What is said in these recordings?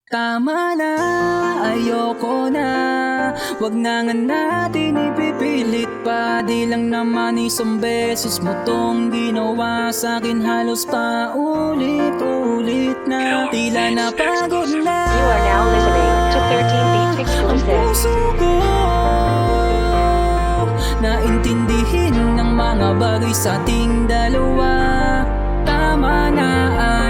Tama na, ayoko na. Wag na nga natin ipipilit pa. Di lang naman isang beses mo tong ginawa sa'kin. Halos pa ulit-ulit na. Tila napagod na. You are now listening to 13 Beats Ang Exclusive. puso ko naintindihin ng mga bagay sa ating dalawa. Tama na,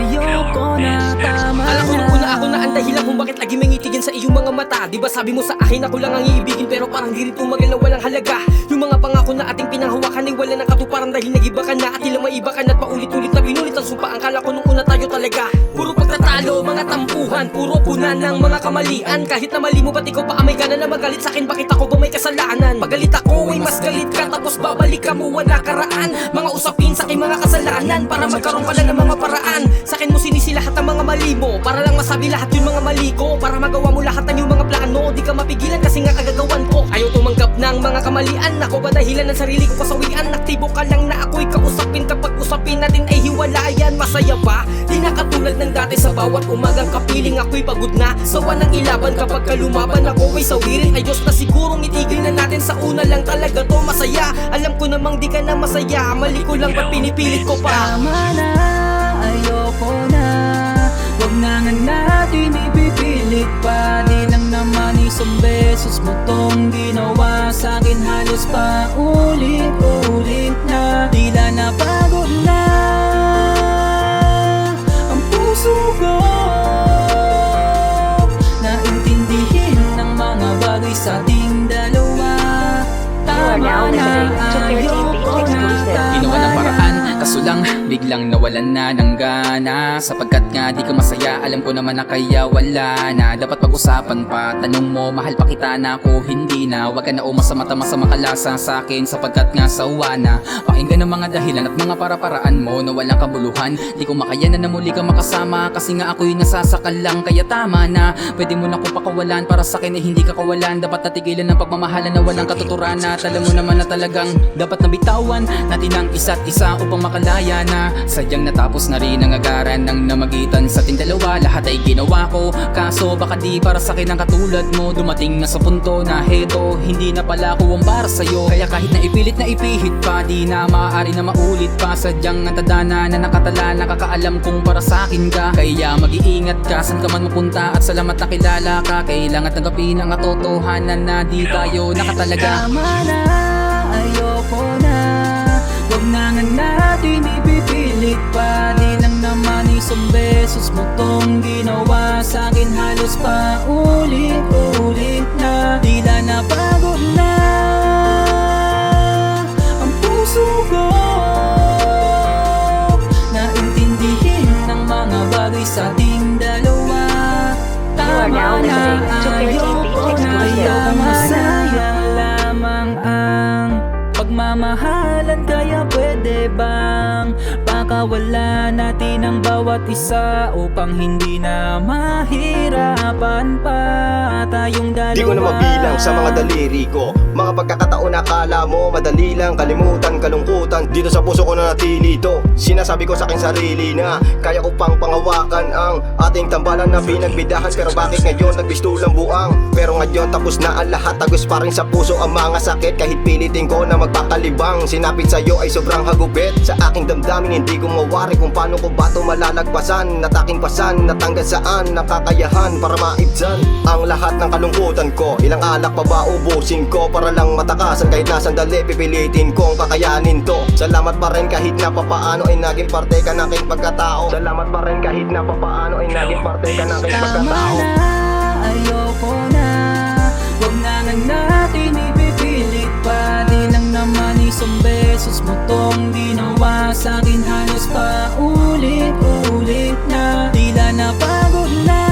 ayoko na. Tama Alam ko nung una ako na ang dahilan kung bakit lagi mangitigin sa iyong mga mata. Di ba sabi mo sa akin ako lang ang iibigin, pero parang di rin tumagal na walang halaga. Yung mga pangako na ating pinanghawakan ay wala ng katuparan dahil nagiba ka na at tila maiba ka na at paulit-ulit na binulit ang sumpa. Ang kala ko nung una tayo talaga puro pagtatalo, mga tampuhan, puro punan ng mga kamalian. Kahit na mali mo ba't ikaw pa amay ka na magalit sa akin? Bakit ako ba may kasalanan? Magalit ako ay mas galit ka, tapos babalik ka mo wala karaan. Mga usapin sa aking mga kasalanan para magkaroon ka na ng mga paraan. Sa akin mo sinisi lahat ng mga mali mo para lang masabi lahat yung mga mali ko, para magawa mo lahat ng yung mga plano. Di ka mapigilan kasi nga kagagawan ko. Ayaw tumanggap ng mga kamalian. Ako ba dahilan ng sarili ko kasawian? Aktibo ka lang na ako'y kausapin. Kapag usapin natin ay hiwalayan. Masaya ba? Di na katulad ng dati sa bawat umagang kapiling. Ako'y pagod na, sawa ng ilaban. Kapag kalumaban ako ay sawirin. Ayos na sigurong itigil na natin sa una lang talaga to masaya. Alam ko namang di ka na masaya. Mali ko lang ba't pinipilit ko pa? Tama na, ayoko na. Wag na nga natin ipipilit pa. Di lang naman isang beses mo tong ginawa sa'kin. Halos pa ulit-ulit na. Tila napagod na ang puso ko naintindihin ng mga bagay sa ating dalawa. You are now listening to 13 Beats Exclusive. Ginawa ng paraan, kaso lang biglang nawalan na ng gana. Sapagkat nga di ka masaya, alam ko naman na kaya wala na. Dapat pag-usapan pa, tanong mo mahal pa kita na ako hindi na. Wag ka na umasa mata masama kalasa sa akin, sapagkat nga sawa na. Pakinggan ang mga dahilan at mga para-paraan mo na walang kabuluhan. Di ko makayanan na muli ka makasama, kasi nga ako'y nasasakal lang. Kaya tama na, pwede mo na ko pakawalan. Para sa akin ay hindi ka kawalan. Dapat natigilan ng pagmamahalan na walang katuturan. At alam mo naman na talagang dapat nabitawan natin ang isa't isa upang makalaya na. Sadyang natapos na rin ang agaran ng namagitan sa ating dalawa. Lahat ay ginawa ko, kaso baka di para sa akin ang katulad mo. Dumating na sa punto na heto, hindi na pala ako ang para sa'yo. Kaya kahit na ipilit na ipihit pa, di na maaari na maulit pa. Sadyang natadana na nakatala, nakakaalam kung para sa akin ka. Kaya mag-iingat ka saan ka man mapunta, at salamat na kilala ka. Kailangan tanggapin ang katotohanan na di tayo nakatalaga. Tama na, ayoko na. Wag na nga natin ipipilit pa. Di lang naman isang beses mo tong ginawa sa'kin. Halos pa ulit-ulit na. Tila napagod na ang puso ko naintindihin ng mga bagay sa ating dalawa. You are now listening to 13 Beats Exclusive. Masaya lamang ang pagmamahalan. Kaya pwede bang pakawala natin ang bawat isa upang hindi na mahirapan pa tayong dalawa. Di ko na mabilang sa mga daliri ko, mga pagkakataon na akala mo madali lang kalimutan, kalungkutan. Dito sa puso ko na natili to. Sinasabi ko sa aking sarili na kaya ko pang pangawakan ang ating tambalan na pinagbidahan. Pero bakit ngayon nagbistulang buang? Pero ngayon tapos na ang lahat, tagos pa rin sa puso ang mga sakit. Kahit pilitin ko na magpakalibang, sinapit sa'yo ay sobrang hagupit. Sa aking damdamin hindi ko mawari kung paano ko ba ito malalagpasan. Nataking pasan, natanggal saan, nakakayahan para maibsan ang lahat ng kalungkutan ko. Ilang alak pa ba ubusin ko para lang matakasan? Kahit na sandali pipilitin kong kakayanin to. Salamat pa rin kahit na papaano ay naging parte ka ng aking pagkatao. Salamat pa rin kahit na papaano ay naging parte ka ng aking Tama pagkatao. na, ayoko na. Wag na nga natin ipipilit pa. Di lang naman isang beses mo tong ginawa sa'kin. Halos pa ulit-ulit na. Tila napagod na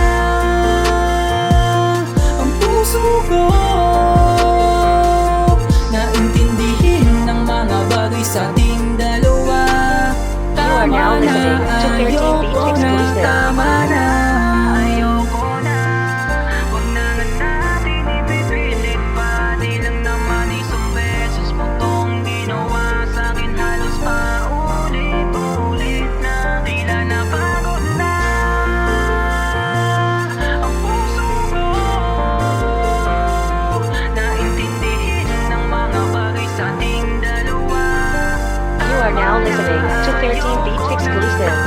ang puso ko naintindihin ng mga bagay sa ating dalawa. You are now listening to 13 Beats Exclusive. Tama na, ayoko na. Wag na nga natin ipipilit pa. Di lang naman isang beses mo tong ginawa sa'kin. Halos pa ulit-ulit na. Tila napagod na listening to 13 Beats exclusive.